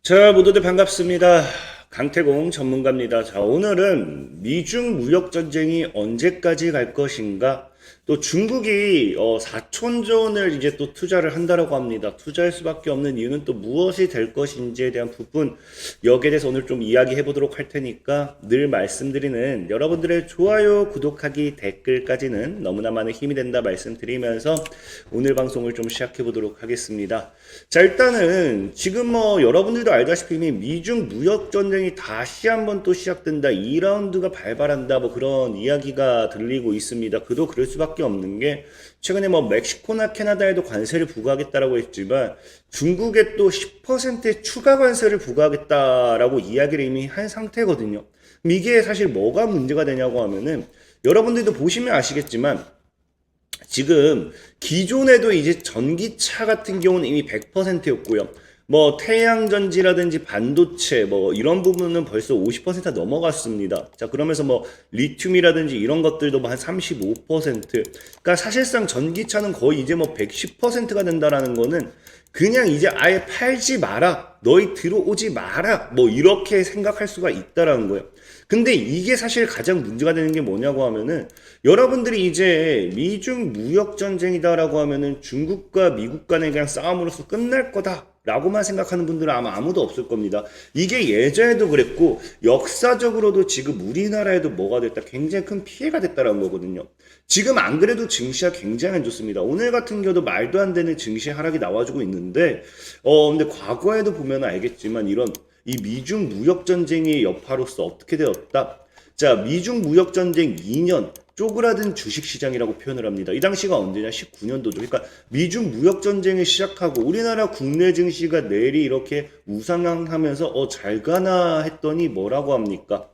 자, 모두들 반갑습니다. 강태공 전문가입니다. 자, 오늘은 미중 무역 전쟁이 언제까지 갈 것인가? 또 중국이 4천조 원을 이제 또 투자를 한다라고 합니다. 투자할 수밖에 없는 이유는 또 무엇이 될 것인지에 대한 부분, 여기에 대해서 오늘 좀 이야기해 보도록 할 테니까 늘 말씀드리는 여러분들의 좋아요, 구독하기, 댓글까지는 너무나 많은 힘이 된다 말씀드리면서 오늘 방송을 좀 시작해 보도록 하겠습니다. 자, 일단은 지금 여러분들도 알다시피 이미 미중 무역 전쟁이 다시 한번 또 시작된다, 2라운드가 발발한다, 뭐 그런 이야기가 들리고 있습니다. 그도 그럴 수밖에 없는 게 최근에 멕시코나 캐나다에도 관세를 부과하겠다라고 했지만 중국에 또 10%의 추가 관세를 부과하겠다라고 이야기를 이미 한 상태거든요. 이게 사실 뭐가 문제가 되냐고 하면은 여러분들도 보시면 아시겠지만 지금 기존에도 이제 전기차 같은 경우는 이미 100%였고요. 태양전지라든지 반도체 이런 부분은 벌써 50% 넘어갔습니다. 자, 그러면서 리튬이라든지 이런 것들도 한 35%. 그러니까 사실상 전기차는 거의 이제 110%가 된다라는 거는 그냥 이제 아예 팔지 마라, 너희 들어오지 마라, 이렇게 생각할 수가 있다라는 거예요. 근데 이게 사실 가장 문제가 되는 게 뭐냐고 하면은 여러분들이 이제 미중 무역 전쟁이다라고 하면은 중국과 미국 간의 그냥 싸움으로서 끝날 거다 라고만 생각하는 분들은 아마 아무도 없을 겁니다. 이게 예전에도 그랬고 역사적으로도 지금 우리나라에도 뭐가 됐다, 굉장히 큰 피해가 됐다라는 거거든요. 지금 안 그래도 증시가 굉장히 안 좋습니다. 오늘 같은 경우도 말도 안 되는 증시 하락이 나와주고 있는데 근데 과거에도 보면 알겠지만 이 미중 무역 전쟁의 여파로서 어떻게 되었다? 자, 미중 무역 전쟁 2년 쪼그라든 주식시장이라고 표현을 합니다. 이 당시가 언제냐? 19년도죠. 그러니까 미중 무역 전쟁을 시작하고 우리나라 국내 증시가 내리 이렇게 우상향하면서 잘 가나 했더니 뭐라고 합니까?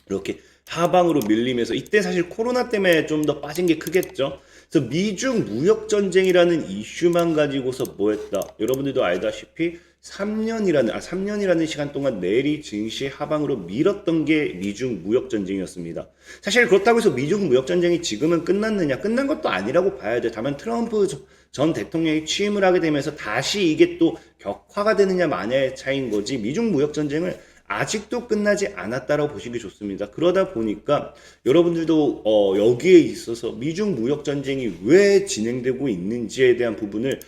이렇게 하방으로 밀리면서 이때 사실 코로나 때문에 좀 더 빠진 게 크겠죠. 그래서 미중 무역 전쟁이라는 이슈만 가지고서 뭐 했다? 여러분들도 알다시피 3년이라는 시간 동안 내리 증시 하방으로 밀었던 게 미중 무역 전쟁이었습니다. 사실 그렇다고 해서 미중 무역 전쟁이 지금은 끝났느냐? 끝난 것도 아니라고 봐야 돼. 다만 트럼프 전 대통령이 취임을 하게 되면서 다시 이게 또 격화가 되느냐 마냐의 차이인 거지, 미중 무역 전쟁을 아직도 끝나지 않았다라고 보시기 좋습니다. 그러다 보니까 여러분들도 여기에 있어서 미중 무역 전쟁이 왜 진행되고 있는지에 대한 부분을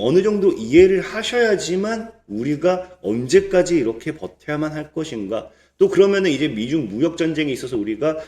어느 정도 이해를 하셔야지만 우리가 언제까지 이렇게 버텨야만 할 것인가, 또 그러면은 이제 미중 무역 전쟁에 있어서 우리가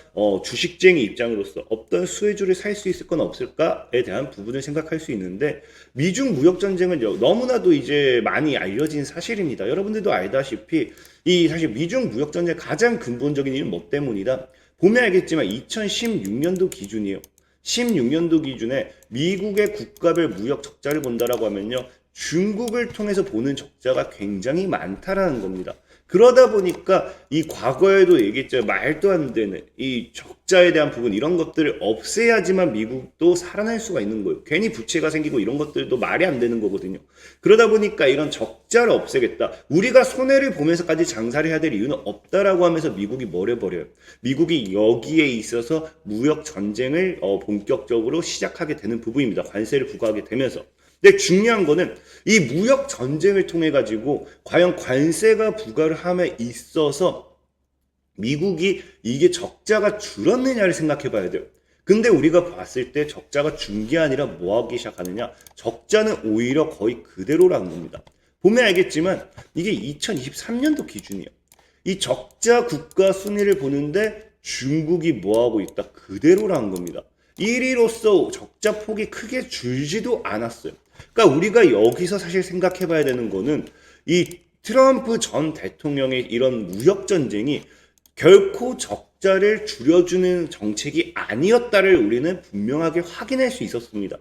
주식쟁이 입장으로서 어떤 수혜주를 살 수 있을 건 없을까에 대한 부분을 생각할 수 있는데, 미중 무역 전쟁은 너무나도 이제 많이 알려진 사실입니다. 여러분들도 알다시피 이 사실 미중 무역 전쟁의 가장 근본적인 이유는 뭐 때문이다? 보면 알겠지만 2016년도 기준이에요. 16년도 기준에 미국의 국가별 무역 적자를 본다라고 하면요, 중국을 통해서 보는 적자가 굉장히 많다라는 겁니다. 그러다 보니까 이 과거에도 얘기했죠. 말도 안 되는 이 적자에 대한 부분, 이런 것들을 없애야지만 미국도 살아날 수가 있는 거예요. 괜히 부채가 생기고 이런 것들도 말이 안 되는 거거든요. 그러다 보니까 이런 적자를 없애겠다, 우리가 손해를 보면서까지 장사를 해야 될 이유는 없다라고 하면서 미국이 뭘 해버려요. 미국이 여기에 있어서 무역 전쟁을 본격적으로 시작하게 되는 부분입니다. 관세를 부과하게 되면서. 근데 중요한 거는 이 무역 전쟁을 통해 가지고 과연 관세가 부과를 함에 있어서 미국이 이게 적자가 줄었느냐를 생각해 봐야 돼요. 근데 우리가 봤을 때 적자가 준 게 아니라 뭐 하기 시작하느냐? 적자는 오히려 거의 그대로라는 겁니다. 보면 알겠지만 이게 2023년도 기준이에요. 이 적자 국가 순위를 보는데 중국이 뭐 하고 있다? 그대로라는 겁니다. 1위로서 적자 폭이 크게 줄지도 않았어요. 그러니까 우리가 여기서 사실 생각해 봐야 되는 거는 이 트럼프 전 대통령의 이런 무역 전쟁이 결코 적자를 줄여주는 정책이 아니었다를 우리는 분명하게 확인할 수 있었습니다.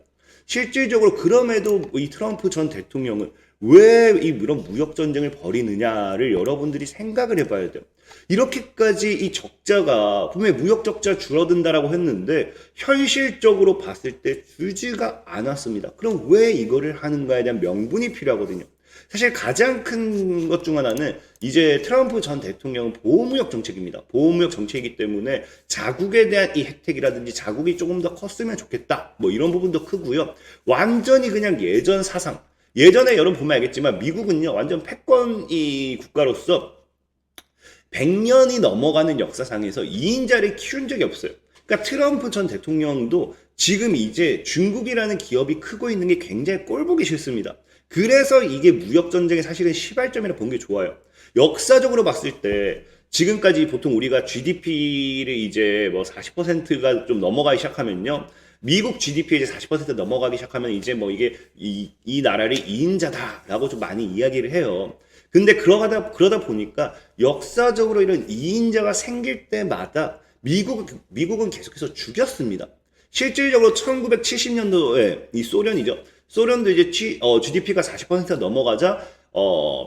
실질적으로 그럼에도 이 트럼프 전 대통령은 왜 이런 무역 전쟁을 벌이느냐를 여러분들이 생각을 해봐야 돼요. 이렇게까지 이 적자가 분명히 무역 적자 줄어든다라고 했는데 현실적으로 봤을 때 줄지가 않았습니다. 그럼 왜 이거를 하는가에 대한 명분이 필요하거든요. 사실 가장 큰 것 중 하나는 이제 트럼프 전 대통령은 보호무역 정책입니다. 보호무역 정책이기 때문에 자국에 대한 이 혜택이라든지 자국이 조금 더 컸으면 좋겠다, 이런 부분도 크고요. 완전히 그냥 예전 사상, 예전에 여러분 보면 알겠지만 미국은요 완전 패권이 국가로서 100년이 넘어가는 역사상에서 2인자를 키운 적이 없어요. 그러니까 트럼프 전 대통령도 지금 이제 중국이라는 기업이 크고 있는 게 굉장히 꼴보기 싫습니다. 그래서 이게 무역전쟁의 사실은 시발점이라 본 게 좋아요. 역사적으로 봤을 때 지금까지 보통 우리가 GDP를 이제 뭐 40%가 좀 넘어가기 시작하면요. 미국 GDP에 이제 40% 넘어가기 시작하면 이제 뭐 이게 이 나라를 2인자다라고 좀 많이 이야기를 해요. 근데 그러다 보니까 역사적으로 이런 2인자가 생길 때마다 미국은 계속해서 죽였습니다. 실질적으로 1970년도에 이 소련이죠. 소련도 이제 GDP가 40%가 넘어가자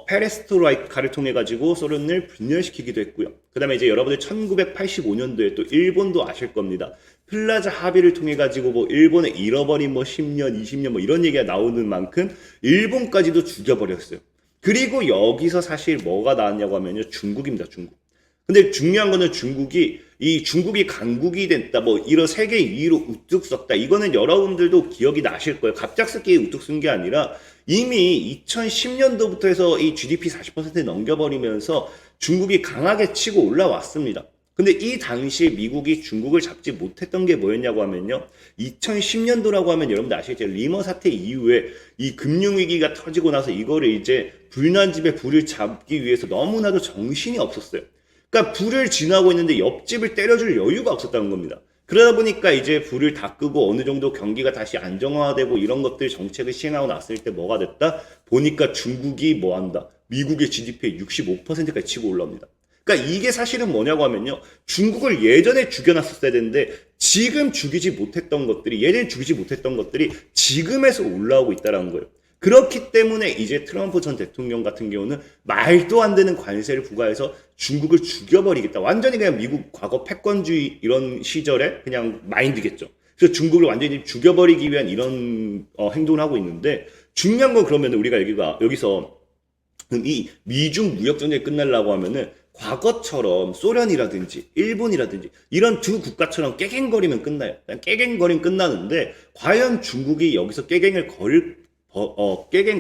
페레스트로이카를 통해 가지고 소련을 분열시키기도 했고요. 그다음에 이제 여러분들 1985년도에 또 일본도 아실 겁니다. 플라자 합의를 통해 가지고 뭐 일본의 잃어버린 뭐 10년, 20년 뭐 이런 얘기가 나오는 만큼 일본까지도 죽여버렸어요. 그리고 여기서 사실 뭐가 나왔냐고 하면요. 중국입니다. 중국. 근데 중요한 거는 중국이 강국이 됐다, 뭐, 이런 세계 2위로 우뚝 섰다. 이거는 여러분들도 기억이 나실 거예요. 갑작스럽게 우뚝 쓴 게 아니라 이미 2010년도부터 해서 이 GDP 40% 넘겨버리면서 중국이 강하게 치고 올라왔습니다. 근데 이 당시에 미국이 중국을 잡지 못했던 게 뭐였냐고 하면요. 2010년도라고 하면 여러분들 아시겠죠? 리머 사태 이후에 이 금융위기가 터지고 나서 이거를 이제 불난 집에 불을 잡기 위해서 너무나도 정신이 없었어요. 그러니까 불을 지나고 있는데 옆집을 때려줄 여유가 없었다는 겁니다. 그러다 보니까 이제 불을 다 끄고 어느 정도 경기가 다시 안정화되고 이런 것들 정책을 시행하고 났을 때 뭐가 됐다? 보니까 중국이 뭐 한다? 미국의 GDP의 65%까지 치고 올라옵니다. 그러니까 이게 사실은 뭐냐고 하면요. 중국을 예전에 죽여놨었어야 되는데 지금 죽이지 못했던 것들이 예전에 죽이지 못했던 것들이 지금에서 올라오고 있다는 거예요. 그렇기 때문에 이제 트럼프 전 대통령 같은 경우는 말도 안 되는 관세를 부과해서 중국을 죽여버리겠다. 완전히 그냥 미국 과거 패권주의 이런 시절에 그냥 마인드겠죠. 그래서 중국을 완전히 죽여버리기 위한 이런 행동을 하고 있는데 중요한 건 그러면 우리가 여기서 이 미중 무역전쟁이 끝나려고 하면은 과거처럼 소련이라든지 일본이라든지 이런 두 국가처럼 깨갱거리면 끝나요. 그냥 깨갱거리면 끝나는데 과연 중국이 여기서 깨갱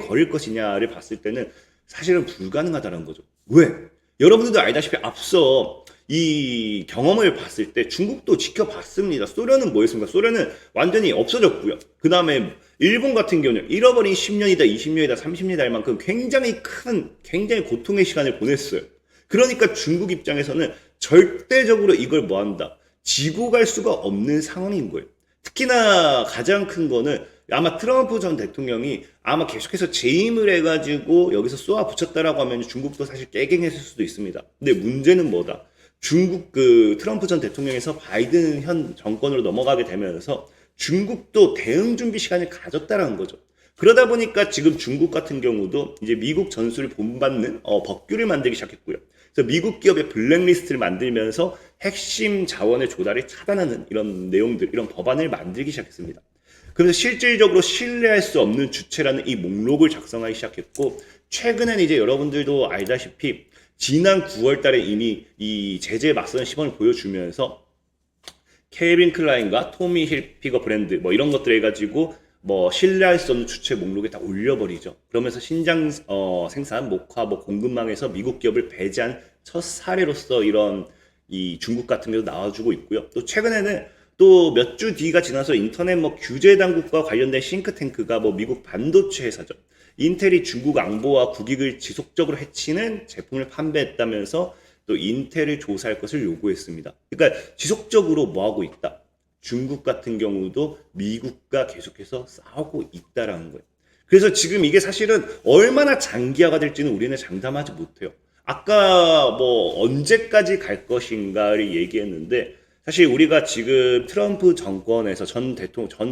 거릴 것이냐를 봤을 때는 사실은 불가능하다는 거죠. 왜? 여러분들도 알다시피 앞서 이 경험을 봤을 때 중국도 지켜봤습니다. 소련은 뭐였습니까? 소련은 완전히 없어졌고요. 그 다음에 일본 같은 경우는 잃어버린 10년이다, 20년이다, 30년이다 할 만큼 굉장히 고통의 시간을 보냈어요. 그러니까 중국 입장에서는 절대적으로 이걸 뭐 한다? 지고 갈 수가 없는 상황인 거예요. 특히나 가장 큰 거는 아마 트럼프 전 대통령이 아마 계속해서 재임을 해가지고 여기서 쏘아 붙였다라고 하면 중국도 사실 깨갱했을 수도 있습니다. 근데 문제는 뭐다? 중국 트럼프 전 대통령에서 바이든 현 정권으로 넘어가게 되면서 중국도 대응 준비 시간을 가졌다라는 거죠. 그러다 보니까 지금 중국 같은 경우도 이제 미국 전술을 본받는 법규를 만들기 시작했고요. 그래서 미국 기업의 블랙리스트를 만들면서 핵심 자원의 조달을 차단하는 이런 내용들, 이런 법안을 만들기 시작했습니다. 그래서 실질적으로 신뢰할 수 없는 주체라는 이 목록을 작성하기 시작했고, 최근에는 이제 여러분들도 알다시피 지난 9월 달에 이미 이 제재에 맞서는 시범을 보여주면서 케빈 클라인과 토미 힐피거 브랜드 뭐 이런 것들 해가지고 뭐 신뢰할 수 없는 주체 목록에 다 올려버리죠. 그러면서 신장 생산, 목화, 뭐 공급망에서 미국 기업을 배제한 첫 사례로서 이런 이 중국 같은 경우도 나와주고 있고요. 또 최근에는 또 몇 주 뒤가 지나서 인터넷 뭐 규제 당국과 관련된 싱크탱크가 뭐 미국 반도체 회사죠. 인텔이 중국 안보와 국익을 지속적으로 해치는 제품을 판매했다면서 또 인텔을 조사할 것을 요구했습니다. 그러니까 지속적으로 뭐 하고 있다? 중국 같은 경우도 미국과 계속해서 싸우고 있다라는 거예요. 그래서 지금 이게 사실은 얼마나 장기화가 될지는 우리는 장담하지 못해요. 아까 뭐 언제까지 갈 것인가를 얘기했는데 사실 우리가 지금 트럼프 정권에서 전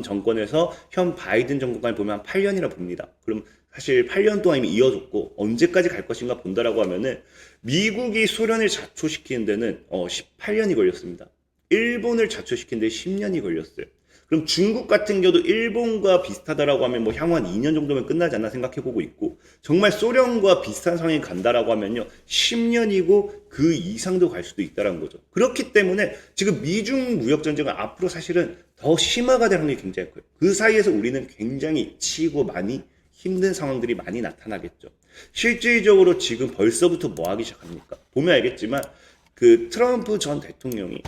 정권에서 현 바이든 정권까지 보면 한 8년이라 봅니다. 그럼 사실 8년 동안 이미 이어졌고 언제까지 갈 것인가 본다라고 하면은 미국이 소련을 자초시키는 데는 18년이 걸렸습니다. 일본을 자초시키는 데 10년이 걸렸어요. 그럼 중국 같은 경우도 일본과 비슷하다라고 하면 뭐 향후 한 2년 정도면 끝나지 않나 생각해보고 있고, 정말 소련과 비슷한 상황이 간다라고 하면요 10년이고 그 이상도 갈 수도 있다는 거죠. 그렇기 때문에 지금 미중 무역전쟁은 앞으로 사실은 더 심화가 될 확률이 굉장히 커요. 그 사이에서 우리는 굉장히 치고 많이 힘든 상황들이 많이 나타나겠죠. 실질적으로 지금 벌써부터 뭐 하기 시작합니까? 보면 알겠지만 그 트럼프 전 대통령이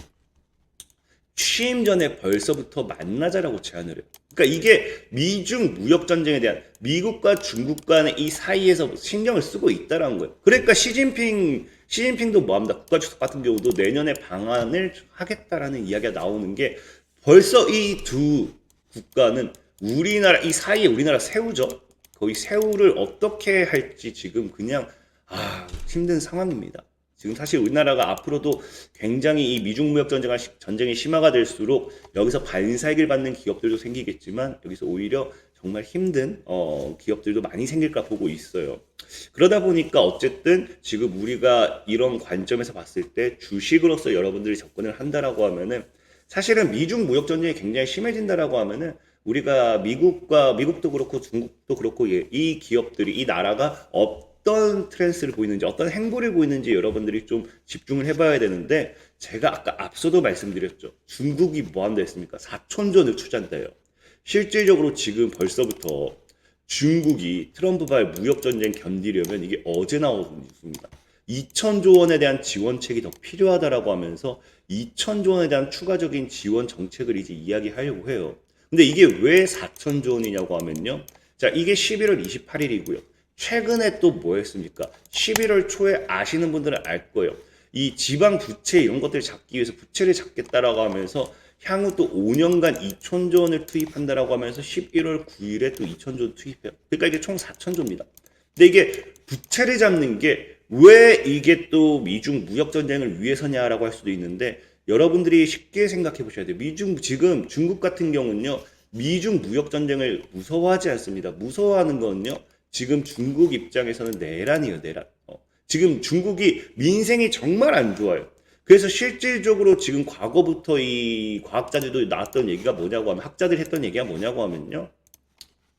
취임 전에 벌써부터 만나자라고 제안을 해요. 그러니까 이게 미중 무역 전쟁에 대한 미국과 중국 간의 이 사이에서 신경을 쓰고 있다라는 거예요. 그러니까 시진핑도 뭐합니다. 국가주석 같은 경우도 내년에 방한을 하겠다라는 이야기가 나오는 게 벌써 이 두 국가는 우리나라 이 사이에 우리나라 새우죠. 거의 새우를 어떻게 할지 지금 그냥 힘든 상황입니다. 지금 사실 우리나라가 앞으로도 굉장히 이 미중 무역 전쟁이 심화가 될수록 여기서 반사이익을 받는 기업들도 생기겠지만 여기서 오히려 정말 힘든 기업들도 많이 생길까 보고 있어요. 그러다 보니까 어쨌든 지금 우리가 이런 관점에서 봤을 때 주식으로서 여러분들이 접근을 한다라고 하면은 사실은 미중 무역 전쟁이 굉장히 심해진다라고 하면은 우리가 미국도 그렇고 중국도 그렇고 이 기업들이 이 나라가 어떤 트렌스를 보이는지 어떤 행보를 보이는지 여러분들이 좀 집중을 해봐야 되는데 제가 아까 앞서도 말씀드렸죠. 중국이 뭐 한다 했습니까? 4천조를 투자한다요. 실질적으로 지금 벌써부터 중국이 트럼프발 무역전쟁 견디려면 이게 어제 나온 뉴스입니다. 2천조 원에 대한 지원책이 더 필요하다라고 하면서 2천조 원에 대한 추가적인 지원 정책을 이제 이야기하려고 해요. 근데 이게 왜 4천조 원이냐고 하면요. 자, 이게 11월 28일이고요. 최근에 또 뭐 했습니까? 11월 초에 아시는 분들은 알 거예요. 이 지방 부채 이런 것들을 잡기 위해서 부채를 잡겠다라고 하면서 향후 또 5년간 2천조 원을 투입한다라고 하면서 11월 9일에 또 2천조 원 투입해요. 그러니까 이게 총 4천조입니다. 근데 이게 부채를 잡는 게 왜 이게 또 미중 무역 전쟁을 위해서냐라고 할 수도 있는데 여러분들이 쉽게 생각해 보셔야 돼요. 지금 중국 같은 경우는요. 미중 무역 전쟁을 무서워하지 않습니다. 무서워하는 건요. 지금 중국 입장에서는 내란이에요, 내란. 지금 중국이 민생이 정말 안 좋아요. 그래서 실질적으로 지금 과거부터 이 과학자들도 나왔던 얘기가 뭐냐고 하면 학자들이 했던 얘기가 뭐냐고 하면요.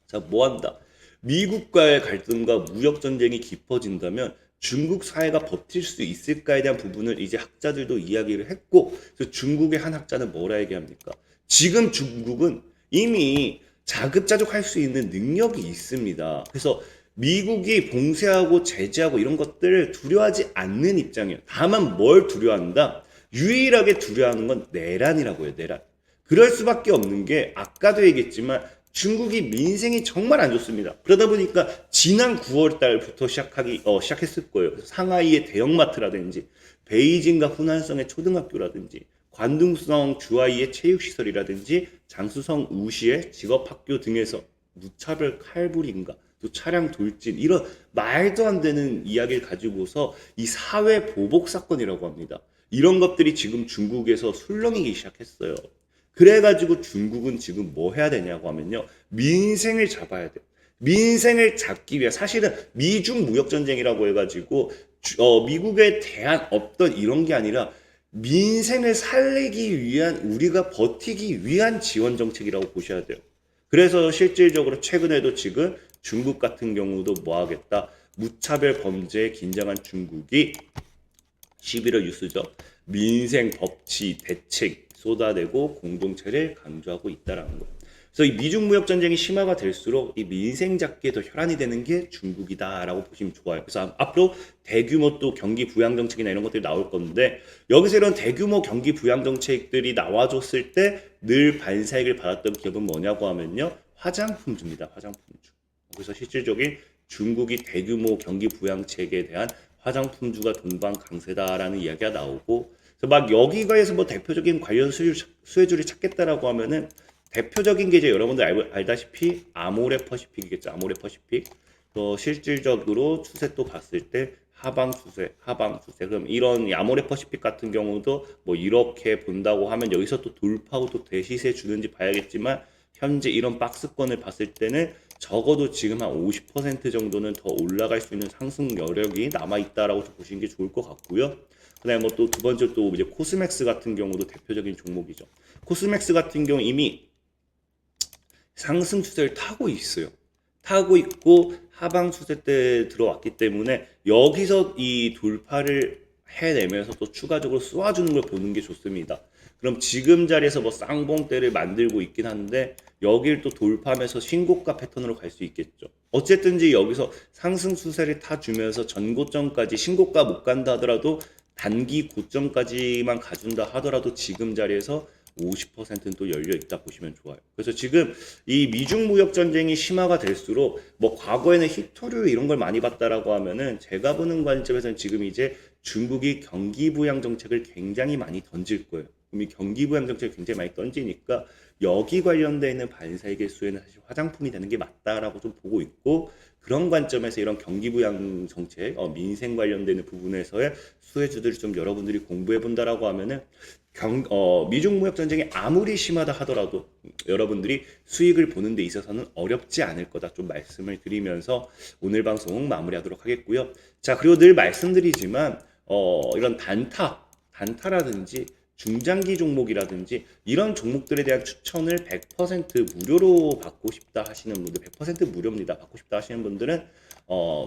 자, 뭐 한다. 미국과의 갈등과 무역 전쟁이 깊어진다면 중국 사회가 버틸 수 있을까에 대한 부분을 이제 학자들도 이야기를 했고 그래서 중국의 한 학자는 뭐라 얘기합니까? 지금 중국은 이미 자급자족할 수 있는 능력이 있습니다. 그래서 미국이 봉쇄하고 제재하고 이런 것들을 두려워하지 않는 입장이에요. 다만 뭘 두려워한다? 유일하게 두려워하는 건 내란이라고 해요. 내란. 그럴 수밖에 없는 게 아까도 얘기했지만 중국이 민생이 정말 안 좋습니다. 그러다 보니까 지난 9월 달부터 시작했을 거예요. 그래서 상하이의 대형마트라든지 베이징과 후난성의 초등학교라든지 관둥성 주하이의 체육시설이라든지 장수성 우시의 직업학교 등에서 무차별 칼부림과 또 차량 돌진 이런 말도 안 되는 이야기를 가지고서 이 사회 보복 사건이라고 합니다. 이런 것들이 지금 중국에서 술렁이기 시작했어요. 그래가지고 중국은 지금 뭐 해야 되냐고 하면요. 민생을 잡아야 돼요. 민생을 잡기 위해 사실은 미중 무역전쟁이라고 해가지고 미국에 대한 어떤 이런 게 아니라 민생을 살리기 위한 우리가 버티기 위한 지원 정책이라고 보셔야 돼요. 그래서 실질적으로 최근에도 지금 중국 같은 경우도 뭐 하겠다. 무차별 범죄에 긴장한 중국이 11월 뉴스죠. 민생 법치 대책 쏟아내고 공동체를 강조하고 있다라는 거. 그래서 이 미중 무역 전쟁이 심화가 될수록 이 민생 잡기에 더 혈안이 되는 게 중국이다라고 보시면 좋아요. 그래서 앞으로 대규모 또 경기 부양 정책이나 이런 것들이 나올 건데 여기서 이런 대규모 경기 부양 정책들이 나와줬을 때 늘 반사익을 받았던 기업은 뭐냐고 하면요. 화장품주입니다. 화장품주. 그래서 실질적인 중국이 대규모 경기 부양책에 대한 화장품주가 동반 강세다라는 이야기가 나오고 그래서 막 여기가에서 뭐 대표적인 관련 수혜주를 찾겠다라고 하면은 대표적인 게 이제 여러분들 알다시피 아모레퍼시픽이겠죠. 아모레퍼시픽. 또 실질적으로 추세 또 봤을 때 하방 추세. 그럼 이런 아모레퍼시픽 같은 경우도 뭐 이렇게 본다고 하면 여기서 또 돌파하고 또 대시세 주는지 봐야겠지만 현재 이런 박스권을 봤을 때는 적어도 지금 한 50% 정도는 더 올라갈 수 있는 상승 여력이 남아있다라고 보시는 게 좋을 것 같고요. 그 다음에 뭐 또 두 번째 또 이제 코스맥스 같은 경우도 대표적인 종목이죠. 코스맥스 같은 경우 이미 상승 추세를 타고 있어요. 타고 있고 하방 추세 때 들어왔기 때문에 여기서 이 돌파를 해내면서 또 추가적으로 쏘아주는 걸 보는 게 좋습니다. 그럼 지금 자리에서 뭐 쌍봉대를 만들고 있긴 한데 여길 또 돌파하면서 신고가 패턴으로 갈 수 있겠죠. 어쨌든지 여기서 상승 수세를 타주면서 전고점까지 신고가 못 간다 하더라도 단기 고점까지만 가준다 하더라도 지금 자리에서 50%는 또 열려 있다 보시면 좋아요. 그래서 지금 이 미중 무역 전쟁이 심화가 될수록 뭐 과거에는 히토류 이런 걸 많이 봤다라고 하면은 제가 보는 관점에서는 지금 이제 중국이 경기 부양 정책을 굉장히 많이 던질 거예요. 그럼 이 경기 부양 정책을 굉장히 많이 던지니까 여기 관련되어 있는 반사의 개수에는 사실 화장품이 되는 게 맞다라고 좀 보고 있고, 그런 관점에서 이런 경기 부양 정책, 민생 관련되는 부분에서의 수혜주들을 좀 여러분들이 공부해 본다라고 하면은 미중 무역 전쟁이 아무리 심하다 하더라도 여러분들이 수익을 보는 데 있어서는 어렵지 않을 거다 좀 말씀을 드리면서 오늘 방송 마무리하도록 하겠고요. 자, 그리고 늘 말씀드리지만 이런 단타라든지 중장기 종목이라든지 이런 종목들에 대한 추천을 100% 무료로 받고 싶다 하시는 분들, 100% 무료입니다. 받고 싶다 하시는 분들은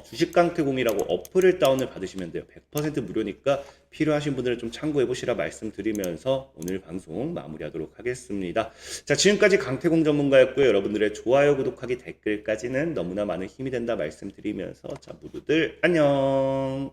주식강태공이라고 어플을 다운을 받으시면 돼요. 100% 무료니까 필요하신 분들은 좀 참고해 보시라 말씀드리면서 오늘 방송 마무리하도록 하겠습니다. 자, 지금까지 강태공 전문가였고요. 여러분들의 좋아요, 구독하기, 댓글까지는 너무나 많은 힘이 된다 말씀드리면서 자, 모두들 안녕.